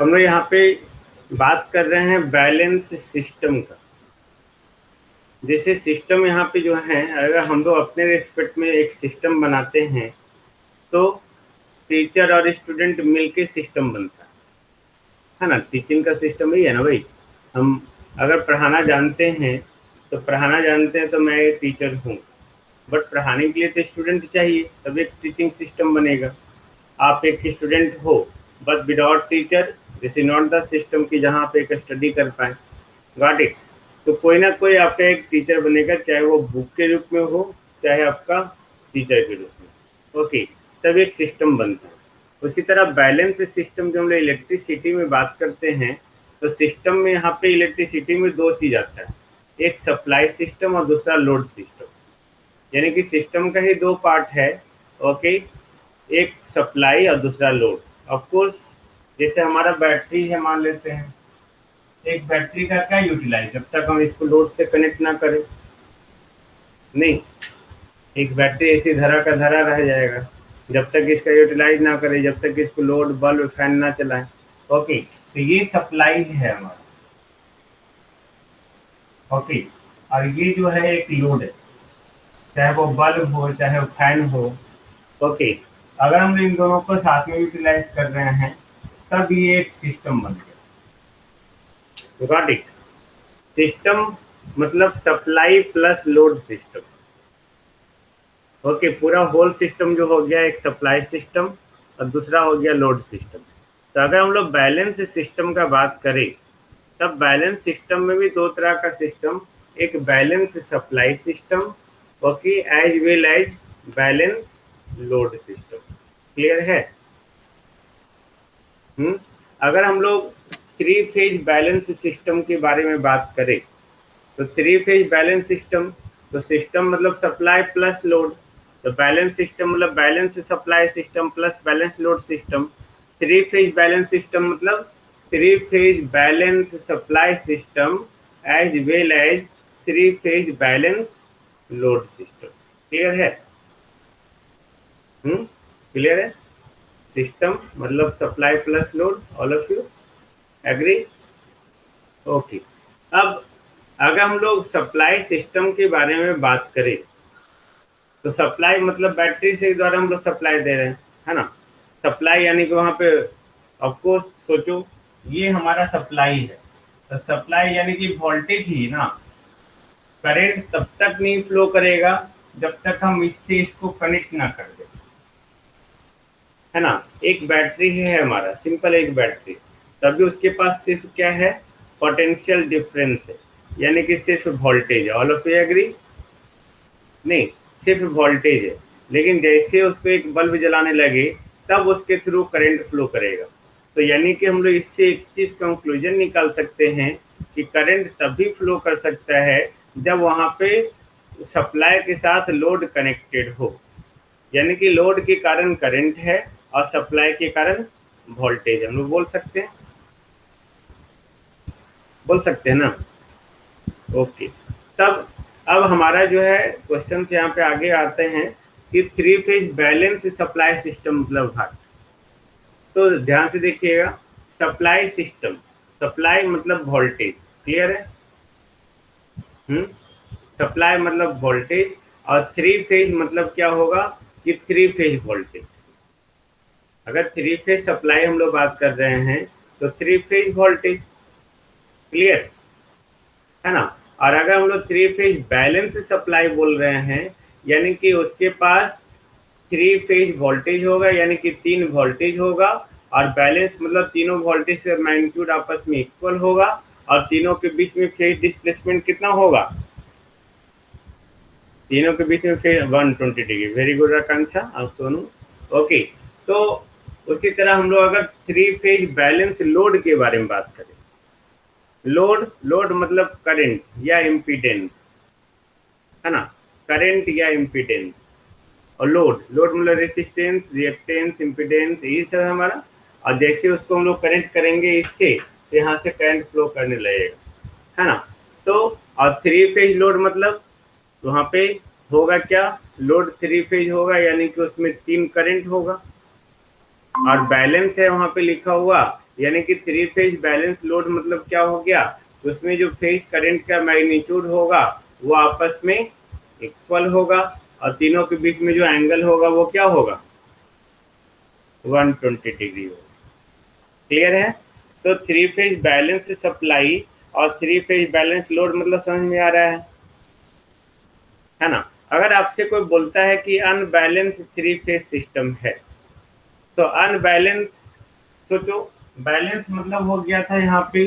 हम लोग यहाँ पे बात कर रहे हैं बैलेंस सिस्टम का। जैसे सिस्टम यहाँ पे जो है, अगर हम लोग अपने रेस्पेक्ट में एक सिस्टम बनाते हैं तो टीचर और स्टूडेंट मिलके सिस्टम बनता है ना। टीचिंग का सिस्टम ही है ना भाई। हम अगर पढ़ाना जानते हैं तो मैं एक टीचर हूँ, बट पढ़ाने के लिए तो स्टूडेंट चाहिए, तब एक टीचिंग सिस्टम बनेगा। आप एक स्टूडेंट हो but without teacher, this is not the system की जहाँ आप एक स्टडी कर पाए। Got it. तो कोई ना कोई आपका एक टीचर बनेगा, चाहे वो बुक के रूप में हो, चाहे आपका टीचर के रूप में। ओके, तब एक सिस्टम बनता है। उसी तरह बैलेंस सिस्टम, जो हम लोग इलेक्ट्रिसिटी में बात करते हैं, तो सिस्टम में यहाँ पे इलेक्ट्रिसिटी में दो चीज आता है, एक सप्लाई सिस्टम और दूसरा लोड सिस्टम। यानी कि सिस्टम का ही दो पार्ट है। ओके, एक सप्लाई और दूसरा लोड। ऑफ कोर्स, जैसे हमारा बैटरी है मान लेते हैं, एक बैटरी का क्या यूटिलाइज, जब तक हम इसको लोड से कनेक्ट ना करें, नहीं, एक बैटरी ऐसी धरा का धरा रह जाएगा जब तक इसका यूटिलाइज ना करें, जब तक इसको लोड बल्ब फैन ना चलाएं। ओके, तो ये सप्लाई है हमारा। ओके, और ये जो है एक लोड है, चाहे वो बल्ब हो चाहे वो फैन हो। ओके, अगर हम इन दोनों को साथ में यूटिलाइज कर रहे हैं तब ये एक सिस्टम बन गया। Got it. सिस्टम मतलब supply plus load system. Okay, पूरा होल सिस्टम जो हो गया एक सप्लाई सिस्टम और दूसरा हो गया लोड सिस्टम। तो अगर हम लोग बैलेंस सिस्टम का बात करें, तब बैलेंस सिस्टम में भी दो तरह का सिस्टम, एक balance supply system, okay, as well as balance load system. Clear है? अगर हम लोग थ्री फेज बैलेंस सिस्टम के बारे में बात करें, तो थ्री फेज बैलेंस सिस्टम, तो सिस्टम मतलब सप्लाई प्लस लोड, तो बैलेंस सिस्टम मतलब balance supply system plus balance load system. Three phase balance system मतलब three phase balance supply system as well as three phase balance load system. Clear है? Clear है? System मतलब supply plus load. All of you agree? Okay, अब अगर हम लोग supply system के बारे में बात करें, तो सप्लाई मतलब बैटरी से द्वारा हम लोग सप्लाई दे रहे हैं, है ना। सप्लाई यानी कि वहाँ पे ऑफ कोर्स सोचो, ये हमारा सप्लाई है, तो सप्लाई यानी कि वोल्टेज ही ना। करंट तब तक नहीं फ्लो करेगा जब तक हम इससे इसको कनेक्ट ना कर दें, है ना। एक बैटरी है हमारा, सिंपल एक बैटरी, तभी उसके पास सिर्फ क्या है, पोटेंशियल डिफरेंस है, यानी कि सिर्फ वोल्टेज है। All of you agree? नहीं, सिर्फ वोल्टेज है, लेकिन जैसे उसको एक बल्ब जलाने लगे तब उसके थ्रू करंट फ्लो करेगा। तो यानी कि हम लोग इससे एक चीज कंक्लूजन निकाल सकते हैं कि करंट तभी फ्लो कर सकता है जब वहां पे सप्लाई के साथ लोड कनेक्टेड हो, यानी कि लोड के कारण करंट है और सप्लाई के कारण वोल्टेज। हम लोग बोल सकते हैं ना। ओके, तब अब हमारा जो है क्वेश्चन यहाँ पे आगे आते हैं कि three phase balance supply system मतलब भाग। तो ध्यान से देखिएगा, सप्लाई सिस्टम, सप्लाई मतलब वोल्टेज। क्लियर है? सप्लाई मतलब वोल्टेज, और थ्री फेज मतलब क्या होगा कि थ्री फेज वोल्टेज। अगर थ्री फेज सप्लाई हम लोग बात कर रहे हैं तो थ्री फेज वोल्टेज। क्लियर है ना। और अगर हम लोग थ्री फेज बैलेंस सप्लाई बोल रहे हैं, यानी कि उसके पास थ्री फेज वोल्टेज होगा, यानी कि तीन वोल्टेज होगा, और बैलेंस मतलब तीनों वोल्टेज से मैग्नीट्यूड आपस में इक्वल होगा, और तीनों के बीच में फेज डिस्प्लेसमेंट कितना होगा, तीनों के बीच में फेज 120 डिग्री। वेरी गुड आकांक्षा और सोनू। ओके, तो उसी तरह हम लोग अगर थ्री फेज बैलेंस लोड के बारे में बात करें, लोड मतलब करंट या इम्पीडेंस, है ना, करंट या इम्पीडेंस। और लोड मतलब रेसिस्टेंस, रिएक्टेंस, इम्पीडेंस, यही सब हमारा। और जैसे उसको हम लोग कनेक्ट करेंगे इससे, तो यहाँ से करंट फ्लो करने लगेगा, है ना। तो और थ्री फेज लोड मतलब वहाँ पे होगा क्या, लोड थ्री फेज होगा, यानी कि उसमें तीन करंट होगा, और बैलेंस है वहाँ पे लिखा हुआ यानी कि थ्री फेज बैलेंस लोड मतलब क्या हो गया, उसमें जो फेज करंट का मैग्नीट्यूड होगा वो आपस में इक्वल होगा और तीनों के बीच में जो एंगल होगा वो क्या होगा, 120 डिग्री होगा। क्लियर है? तो थ्री फेज बैलेंस सप्लाई और थ्री फेज बैलेंस लोड मतलब समझ में आ रहा है ना? अगर आपसे कोई बोलता है कि अनबैलेंस थ्री फेज सिस्टम है, तो अनबैलेंस सोचो, बैलेंस मतलब हो गया था यहाँ पे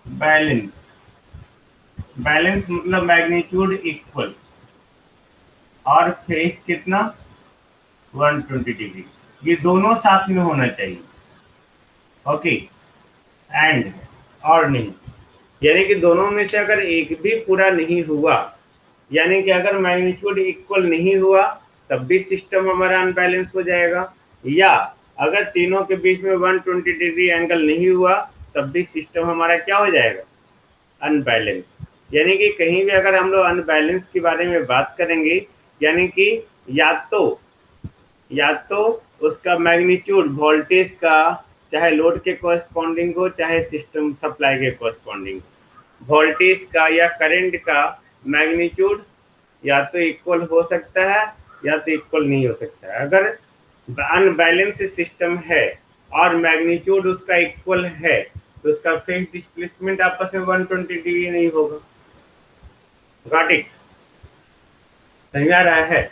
बैलेंस, बैलेंस मतलब मैग्नीट्यूड इक्वल और फेज कितना, 120 डिग्री, ये दोनों साथ में होना चाहिए। ओके, एंड और नहीं, यानी कि दोनों में से अगर एक भी पूरा नहीं हुआ, यानी कि अगर मैग्नीट्यूड इक्वल नहीं हुआ तब भी सिस्टम हमारा अनबैलेंस हो जाएगा, या अगर तीनों के बीच में 120 डिग्री एंगल नहीं हुआ तब भी सिस्टम हमारा क्या हो जाएगा, अनबैलेंस। यानी कि कहीं भी अगर हम लोग अनबैलेंस के बारे में बात करेंगे, यानी कि या तो उसका मैग्नीट्यूड वोल्टेज का, चाहे लोड के कॉरस्पॉन्डिंग हो चाहे सिस्टम सप्लाई के कॉरस्पॉन्डिंग, वोल्टेज का या करंट का मैग्नीट्यूड या तो इक्वल हो सकता है या तो इक्वल नहीं हो सकता है। अगर अनबैलेंस सिस्टम है और मैग्नीट्यूड उसका इक्वल है तो उसका फेज डिस्प्लेसमेंट आपस में 120 डिग्री नहीं होगा। Got it? समझ आ रहा है?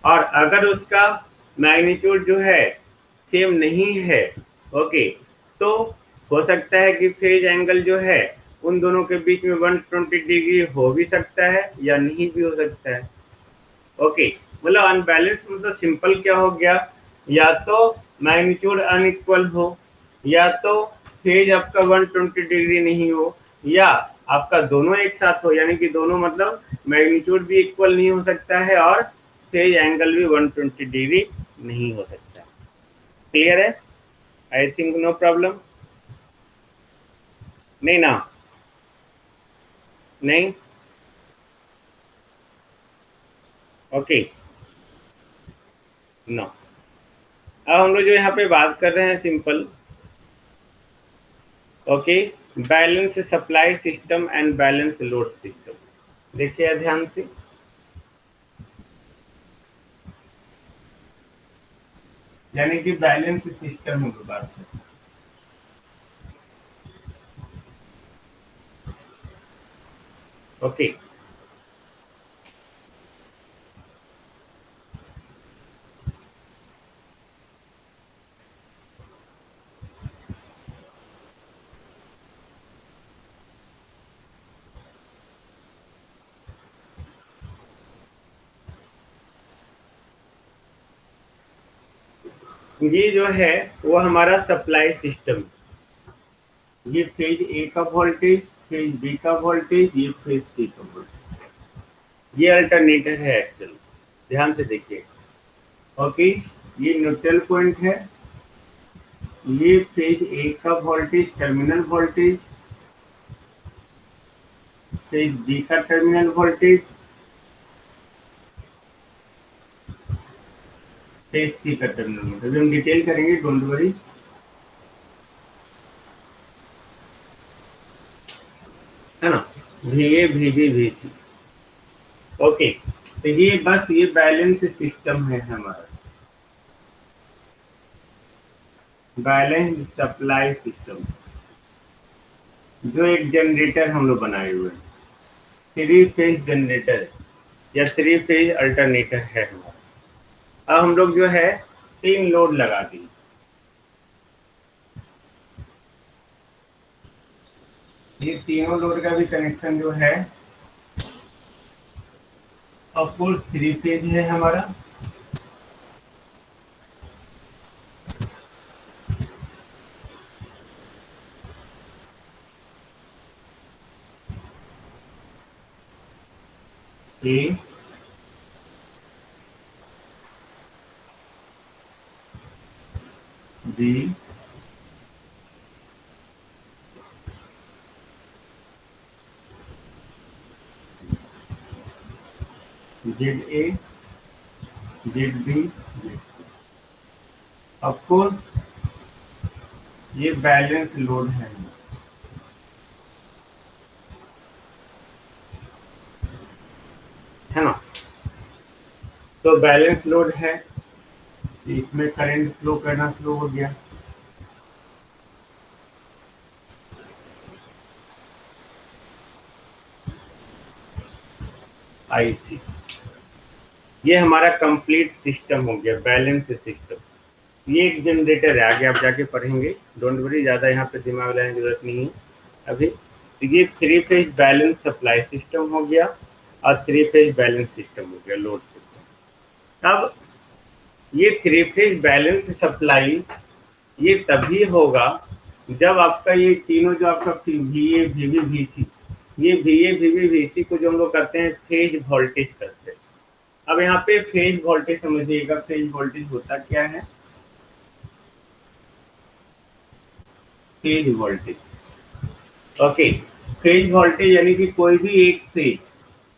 और अगर उसका मैग्नीट्यूड जो है सेम नहीं है, ओके, तो हो सकता है कि फेज एंगल जो है उन दोनों के बीच में 120 डिग्री हो भी सकता है या नहीं भी हो सकता है। ओके, मतलब अनबैलेंस मतलब सिंपल क्या हो गया, या तो मैग्नीट्यूड अनइक्वल हो, या तो फेज आपका 120 डिग्री नहीं हो, या आपका दोनों एक साथ हो, यानी कि दोनों मतलब मैग्नीट्यूड भी इक्वल नहीं हो सकता है और फेज एंगल भी 120 डिग्री नहीं हो सकता। क्लियर है? आई थिंक नो प्रॉब्लम, नहीं ना? नहीं? Okay, no. अब हम लोग जो यहाँ पे बात कर रहे हैं simple, okay, balance supply system and balance load system. देखिए ध्यान से, यानी कि बैलेंस सिस्टम की बात है। ओके, ये जो है वो हमारा सप्लाई सिस्टम, ये फेज ए का वोल्टेज, फेज बी का वोल्टेज, ये फेज सी का वोल्टेज, ये अल्टरनेटर है एक्चुअल। ध्यान से देखिए, ओके, ये न्यूट्रल पॉइंट है, ये फेज ए का voltage terminal voltage, phase B का टर्मिनल वोल्टेज, फेज सी का टर्मिनल वोल्टेज। हम डिटेल करेंगे, डोंट वरी, है ना? VA VB VC। ओके, तो ये बस ये बैलेंस सिस्टम है हमारा, बैलेंस सप्लाई सिस्टम, जो एक जनरेटर हम लोग बनाए हुए हैं, थ्री फेज जनरेटर या थ्री फेज अल्टरनेटर है हमारा। अब हम लोग जो है तीन लोड लगा दी, ये तीनों लोड का भी कनेक्शन जो है ऑफ कोर्स थ्री फेज है हमारा। A B Z A Z B Z C. Of course ये बैलेंस लोड है ना। तो बैलेंस लोड है, इसमें करंट फ्लो करना शुरू हो गया। आईसी, ये हमारा कंप्लीट सिस्टम हो गया, बैलेंस सिस्टम। ये एक जनरेटर है, आगे आप जाके पढ़ेंगे, डोंट वरी, ज़्यादा यहाँ पे दिमाग लगाने की जरूरत नहीं है अभी। तो ये three phase balance supply system हो गया और थ्री फेज बैलेंस सिस्टम हो गया, लोड सिस्टम। अब ये थ्री फेज बैलेंस सप्लाई ये तभी होगा जब आपका ये तीनों जो आपका VA VB VC, ये VA VB VC को जो हम लोग करते हैं फेज वोल्टेज करते हैं। अब यहाँ पे फेज वोल्टेज समझिएगा, फेज वोल्टेज होता क्या है? Phase voltage, okay. Phase voltage यानी कि कोई भी एक फेज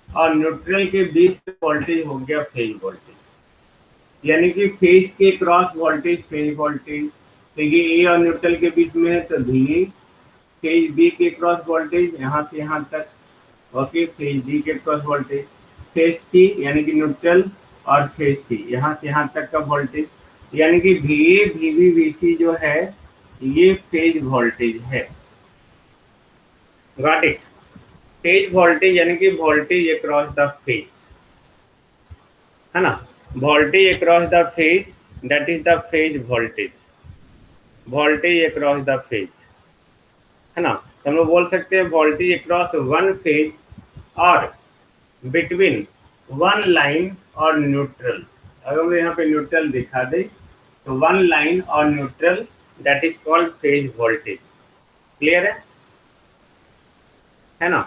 और न्यूट्रल के बीच वोल्टेज हो गया फेज वोल्टेज। यानी कि फेज के क्रॉस वोल्टेज फेज वोल्टेज। तो ये ए और न्यूट्रल के बीच में है तो VA, फेज बी के क्रॉस वोल्टेज यहाँ से यहाँ तक, ओके, फेज डी के क्रॉस वोल्टेज। फेज सी यानी कि न्यूट्रल और फेज सी यहाँ से यहाँ तक का वोल्टेज, यानी कि VA VB VC जो है ये फेज वोल्टेज है। Got it? फेज वोल्टेज यानी कि वोल्टेज अक्रॉस द फेज, है ना। Voltage across the phase, that is the phase voltage. Voltage across the phase, है ना। तो हम लोग बोल सकते हैं वोल्टेज अक्रॉस वन फेज और बिटवीन वन लाइन और न्यूट्रल। अगर हम यहाँ पे न्यूट्रल दिखा दे तो वन लाइन और neutral, that is called phase voltage. Clear है ना।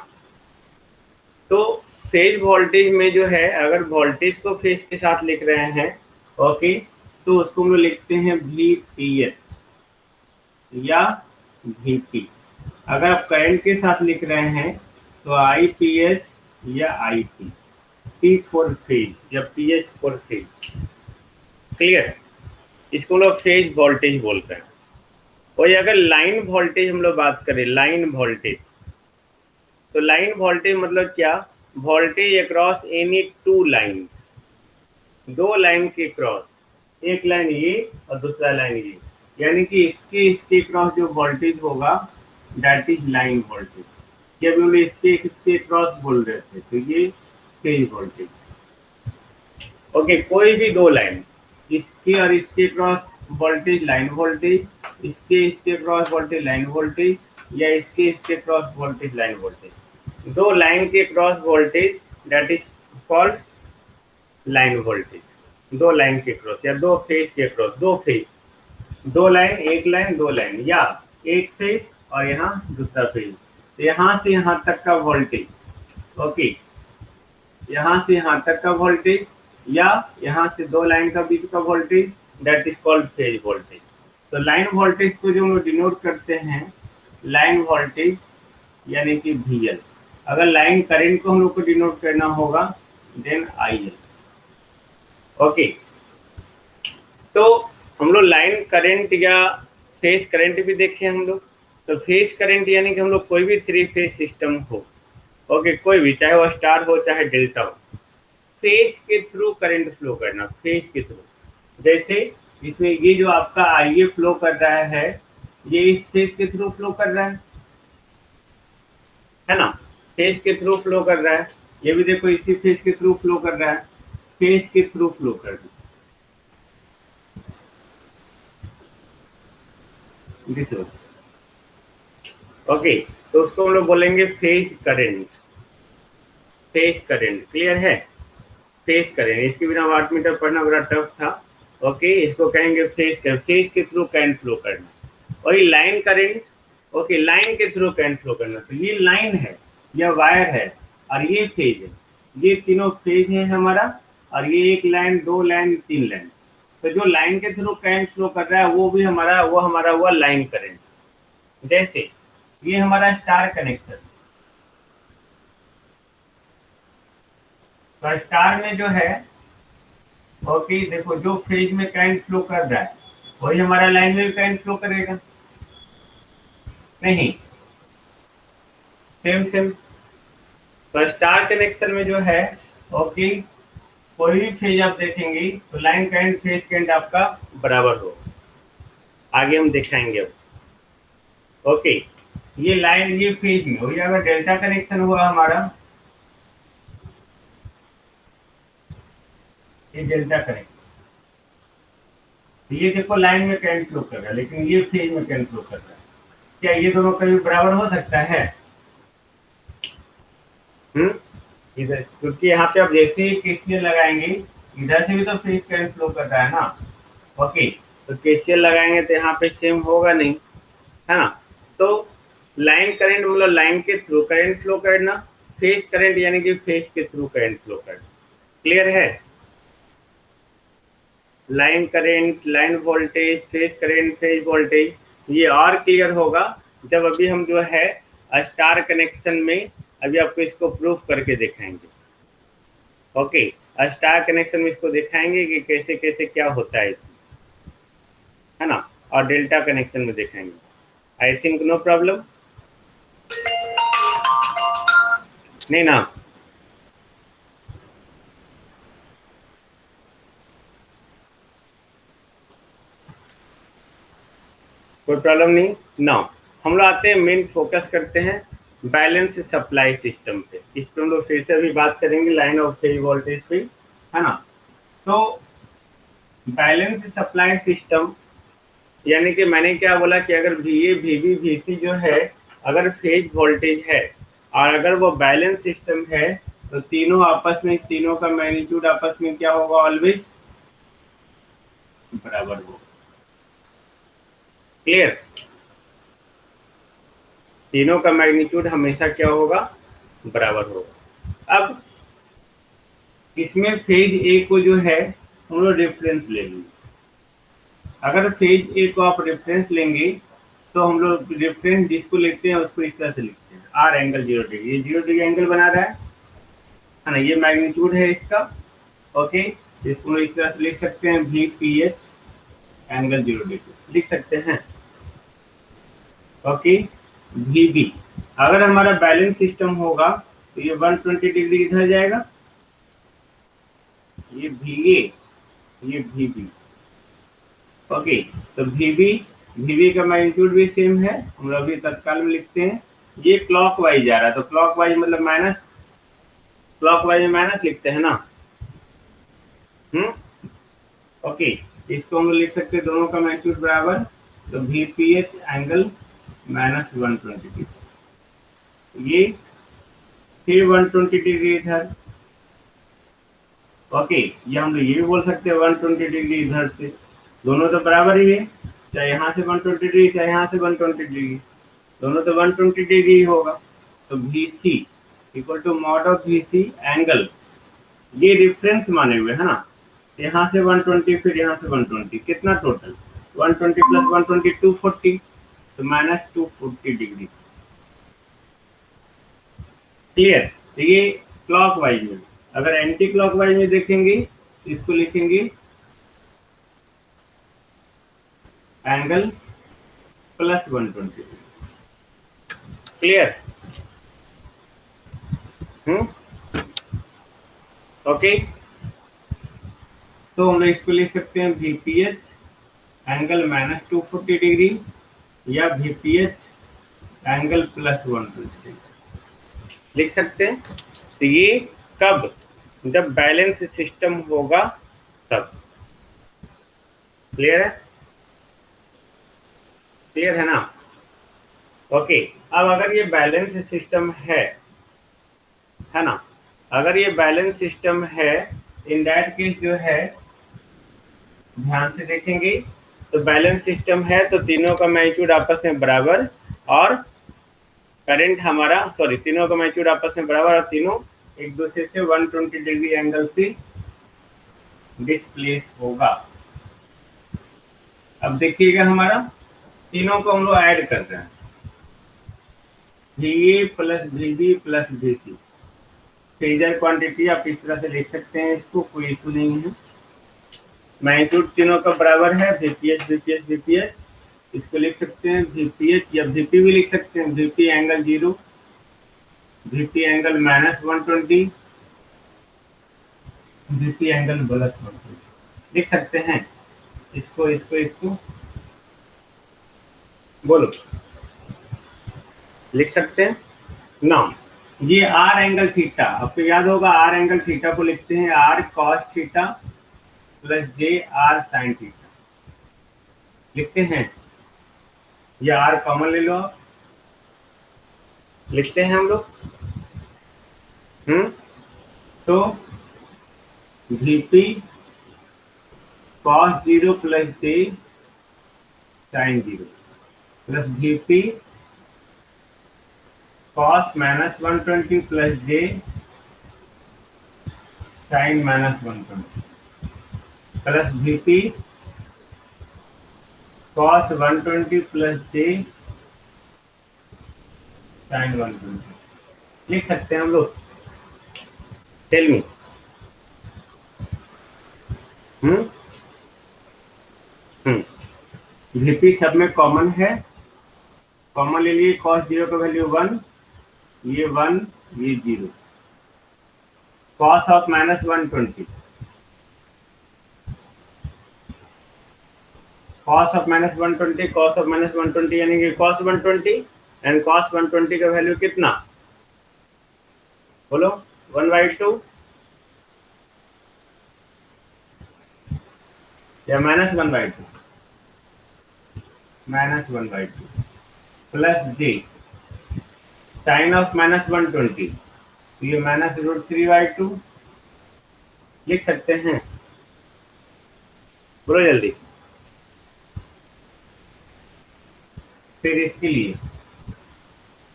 तो फेज वोल्टेज में जो है, अगर वोल्टेज को फेज के साथ लिख रहे हैं, ओके, तो उसको हम लोग लिखते हैं VPH या VP। अगर आप करंट के साथ लिख रहे हैं तो IPH या IP, P फॉर फेज या PH फॉर फेज। क्लियर? इसको लोग फेज वोल्टेज बोलते हैं। और अगर लाइन वोल्टेज हम लोग बात करें, लाइन वोल्टेज, तो लाइन वोल्टेज मतलब क्या? Voltage across any two lines, दो लाइन के क्रॉस, एक लाइन ये और दूसरा लाइन ये, यानी कि इसके क्रॉस जो वोल्टेज होगा दैट इज लाइन वोल्टेज। जब हम इसके क्रॉस बोल रहे थे तो ये फेज वोल्टेज। ओके, कोई भी दो लाइन, इसके और इसके क्रॉस वोल्टेज लाइन वोल्टेज, इसके क्रॉस वोल्टेज लाइन वोल्टेज, या इसके क्रॉस वोल्टेज लाइन वोल्टेज। दो लाइन के cross voltage that is called line voltage. दो लाइन के क्रॉस या दो फेज के क्रॉस, दो फेज, दो लाइन, एक लाइन, दो लाइन, या एक फेज और यहाँ दूसरा फेज। तो यहाँ से यहाँ तक का वोल्टेज, ओके, यहाँ से यहाँ तक का वोल्टेज या यहाँ से दो लाइन का बीच का voltage, that is called phase voltage. तो लाइन वोल्टेज को जो हम लोग डिनोट करते हैं लाइन वोल्टेज यानी कि VL। अगर लाइन करंट को हम लोग को डिनोट करना होगा देन IL। ओके, तो हम लोग लाइन करंट या फेज करंट भी देखे हम लोग। तो फेज करंट यानी कि हम लोग कोई भी थ्री फेज सिस्टम हो, ओके, कोई भी, चाहे वो स्टार हो चाहे डेल्टा हो, फेज के थ्रू करंट फ्लो करना, फेज के थ्रू। जैसे इसमें ये जो आपका IA फ्लो कर रहा है, ये इस फेज के थ्रू फ्लो कर रहा है ना, फेज के थ्रू फ्लो कर रहा है। ये भी देखो इसी फेज के थ्रू फ्लो कर रहा है, फेज के थ्रू फ्लो कर रहा है। ओके, तो उसको हम लोग बोलेंगे phase current. Phase current clear है? फेज करंट, इसके बिना वाटमीटर पढ़ना बड़ा टफ था। ओके, इसको कहेंगे फेज करंट, फेज के थ्रू करंट फ्लो करना। और ये लाइन करंट, ओके, लाइन के थ्रू करंट फ्लो करना। तो ये लाइन है, यह वायर है और ये फेज है, ये तीनों फेज है हमारा, और ये एक लाइन, दो लाइन, तीन लाइन। तो जो लाइन के थ्रू करंट फ्लो कर रहा है वो भी हमारा हुआ लाइन करंट। जैसे ये हमारा स्टार कनेक्शन, तो स्टार में जो है, ओके, देखो जो फेज में करंट फ्लो कर रहा है वही हमारा लाइन में भी करंट फ्लो करेगा। नहीं, सेम सेम। तो स्टार कनेक्शन में जो है, ओके, कोई भी फेज आप देखेंगे तो लाइन करंट फेज करंट आपका बराबर हो। आगे हम दिखाएंगे अब। ओके, ये लाइन ये फेज में हो जाएगा। डेल्टा कनेक्शन हुआ हमारा, ये डेल्टा कनेक्शन, ये देखो लाइन में करंट फ्लो कर रहा है, लेकिन ये फेज में करंट फ्लो कर रहा है। क्या ये दोनों कभी बराबर हो सकता है? इधर, क्योंकि यहाँ पे आप जैसे ही केसीएल लगाएंगे, इधर से भी तो फेज करंट फ्लो कर रहा है ना। ओके, तो केसीएल लगाएंगे तो यहाँ पे सेम होगा नहीं, है ना। तो लाइन करंट मतलब लाइन के थ्रू करंट फ्लो करना, फेज करंट यानी कि फेज के थ्रू करंट फ्लो करना। क्लियर है? Line current, line voltage, phase current, phase voltage, ये और क्लियर होगा जब अभी हम जो है स्टार कनेक्शन में अभी आपको इसको प्रूफ करके दिखाएंगे। ओके, स्टार कनेक्शन में इसको दिखाएंगे कि कैसे कैसे क्या होता है इसमें, है ना। और डेल्टा कनेक्शन में दिखाएंगे। आई थिंक नो प्रॉब्लम, नहीं ना? कोई प्रॉब्लम नहीं ना। हम लोग आते हैं, मेन फोकस करते हैं बैलेंस सप्लाई सिस्टम पे। इस पर हम लोग फिर से अभी बात करेंगे लाइन ऑफ फेज वोल्टेज पे, है ना। तो बैलेंस सप्लाई सिस्टम यानी कि मैंने क्या बोला कि अगर VA, VB, VC जो है, अगर फेज वोल्टेज है और अगर वो बैलेंस सिस्टम है, तो तीनों आपस में, तीनों का मैग्नीट्यूड आपस में क्या होगा? ऑलवेज बराबर होगा। क्लियर? तीनों का मैग्नीट्यूड हमेशा क्या होगा? बराबर होगा। अब इसमें फेज ए को जो है हम लोग रेफरेंस ले लेंगे। अगर फेज ए को आप रेफरेंस लेंगे तो हम लोग रेफरेंस जिसको लिखते हैं उसको इस तरह से लिखते हैं, आर एंगल 0 डिग्री। ये 0 डिग्री एंगल बना रहा है ना। ये मैग्नीट्यूड है इसका। ओके, इसको इस तरह से लिख सकते हैं, VPH एंगल 0 डिग्री लिख सकते हैं। ओके, VB, अगर हमारा बैलेंस सिस्टम होगा तो ये 120 डिग्री इधर जाएगा, ये VA, ये VB। ओके, तो VB का मैग्नीट्यूड भी सेम है, हम लोग अभी तत्काल में लिखते हैं। ये क्लॉकवाइज जा रहा है, तो क्लॉकवाइज मतलब माइनस, क्लॉकवाइज में माइनस लिखते हैं ना। ओके, इसको हम लोग लिख सकते हैं दोनों का मैग्नीट्यूड बराबर, तो VPH एंगल -120 डिग्री। ये फिर 120 डिग्री इधर। ओके, ये हम लोग ये भी बोल सकते हैं 120 डिग्री इधर से, दोनों तो बराबर ही है, चाहे यहाँ से 120 डिग्री चाहे यहाँ से 120 डिग्री, दोनों तो 120 डिग्री होगा। तो VC equal to mod of VC angle, ये रेफरेंस माने हुए है ना, यहाँ से 120 फिर यहाँ से 120, कितना टोटल? 120 प्लस 120 240, तो -240 डिग्री। क्लियर? तो ये क्लॉकवाइज में। अगर एंटी क्लॉकवाइज में देखेंगे तो इसको लिखेंगे एंगल +120। क्लियर? ओके, तो हम इसको लिख सकते हैं VPH एंगल -240 डिग्री या VPH एंगल +120 डिग्री लिख सकते हैं। तो ये कब? जब बैलेंस सिस्टम होगा तब। क्लियर है? क्लियर है ना? ओके, अब अगर ये बैलेंस सिस्टम है ना, अगर ये बैलेंस सिस्टम है, इन दैट केस जो है, ध्यान से देखेंगे तो बैलेंस सिस्टम है तो तीनों का मैग्नीट्यूड आपस में बराबर, और करंट हमारा, सॉरी, तीनों का मैग्नीट्यूड आपस में बराबर, और तीनों एक दूसरे से 120 डिग्री एंगल से डिस्प्लेस होगा। अब देखिएगा, हमारा तीनों को हम लोग ऐड कर रहे हैं, VA plus VB plus VC। Phasor quantity आप इस तरह से लिख सकते हैं, इसको कोई इशू नहीं है। मैग्नीट्यूड तीनों का बराबर है, VPH VPH VPH, इसको लिख सकते हैं VPH या VP भी लिख सकते हैं, VP angle 0, VP angle -120, VP angle +120 लिख सकते हैं। इसको बोलो, लिख सकते हैं ना। ये आर एंगल थीटा, आपको याद होगा आर एंगल थीटा को लिखते हैं r cos theta plus j r sine theta लिखते हैं। ये आर कॉमन ले लो आप, लिखते हैं हम लोग। तो VP cos 0 plus J sin 0 plus VP cos -120 plus J sin -120 plus VP cos 120 plus J sin 120 लिख सकते हैं हम लोग। Tell me. VP सब में कॉमन है, कॉमन ले लिए। cos 0 का वैल्यू 1, ये 1 ये 0, cos of -120, cos of -120, cos of -120 यानी कि cos 120 एंड cos 120 का वैल्यू कितना बोलो, 1/2 या -1/2, -1/2 प्लस J साइन ऑफ -120, ये -√3/2 लिख सकते हैं। बोलो जल्दी। फिर इसके लिए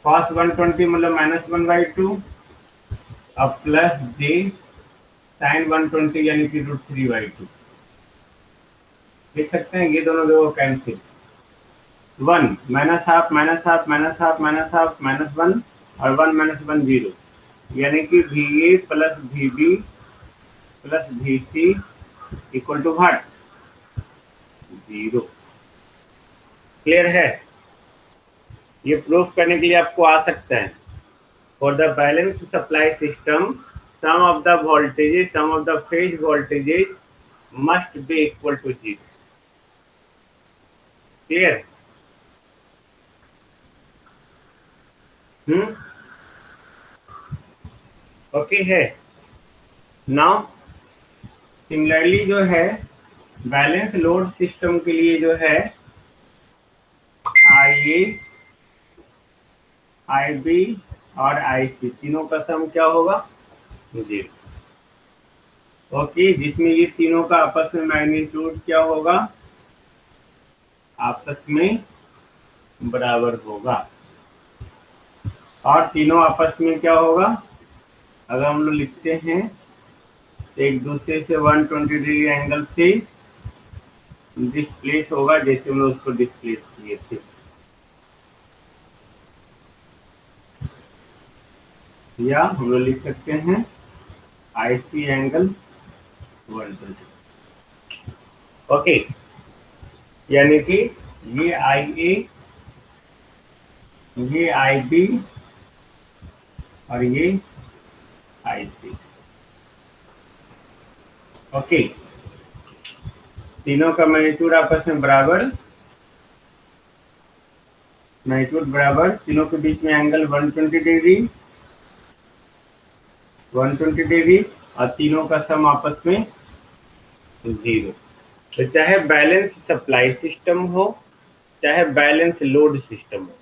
cos 120 मतलब -1/2 अब प्लस J साइन 120 यानी कि √3/2 लिख सकते हैं। ये दोनों देखो कैंसिल, 1 -½ -1 और 1 -1 0 यानी कि VA plus VB plus VC equal to what 0। Clear है? ये प्रूफ करने के लिए आपको आ सकता है for the balance supply system sum of the voltages sum of the phase voltages must be equal to 0। Clear? Okay है। नाउ सिमिलरली जो है बैलेंस लोड सिस्टम के लिए जो है IA IB और IC तीनों का सम क्या होगा 0। ओके, जिसमें ये तीनों का आपस में मैग्नीट्यूड क्या होगा, आपस में बराबर होगा। और तीनों आपस में क्या होगा, अगर हम लोग लिखते हैं एक दूसरे से 120 डिग्री एंगल से डिस्प्लेस होगा, जैसे हम लोग उसको डिस्प्लेस किए थे। या हम लोग लिख सकते हैं IC एंगल 120। ओके, यानी कि ये IA ये IB और ये IC। ओके, तीनों का मैग्नीट्यूड आपस में बराबर, मैग्नीट्यूड बराबर, तीनों के बीच में एंगल 120 डिग्री 120 डिग्री और तीनों का सम आपस में 0। तो चाहे बैलेंस सप्लाई सिस्टम हो चाहे बैलेंस लोड सिस्टम हो,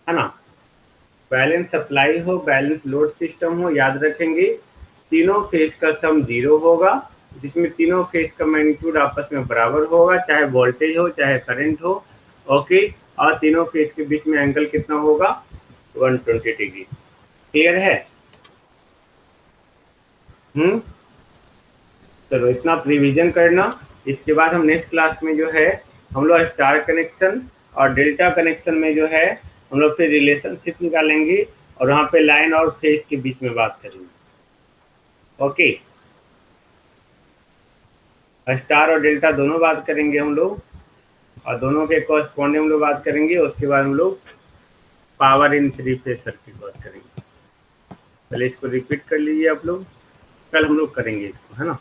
है ना, बैलेंस सप्लाई हो बैलेंस लोड सिस्टम हो, याद रखेंगे तीनों फेज का सम 0 होगा, जिसमें तीनों फेज का मैग्नीट्यूड आपस में बराबर होगा, चाहे वोल्टेज हो चाहे करंट हो। ओके, और तीनों फेज के बीच में एंगल कितना होगा 120 डिग्री। क्लियर है? चलो इतना प्रिविजन करना। इसके बाद हम नेक्स्ट क्लास में जो है हम लोग स्टार कनेक्शन और डेल्टा कनेक्शन में जो है हम लोग फिर रिलेशनशिप निकालेंगे और वहाँ पे लाइन और फेज के बीच में बात करेंगे। ओके, स्टार और डेल्टा दोनों बात करेंगे हम लोग। और दोनों के कॉरस्पॉन्डिंग हम लोग बात करेंगे। उसके बाद हम लोग पावर इन 3 फेज सर्किट बात करेंगे। पहले इसको रिपीट कर लीजिए आप लोग, कल हम लोग करेंगे इसको, है ना।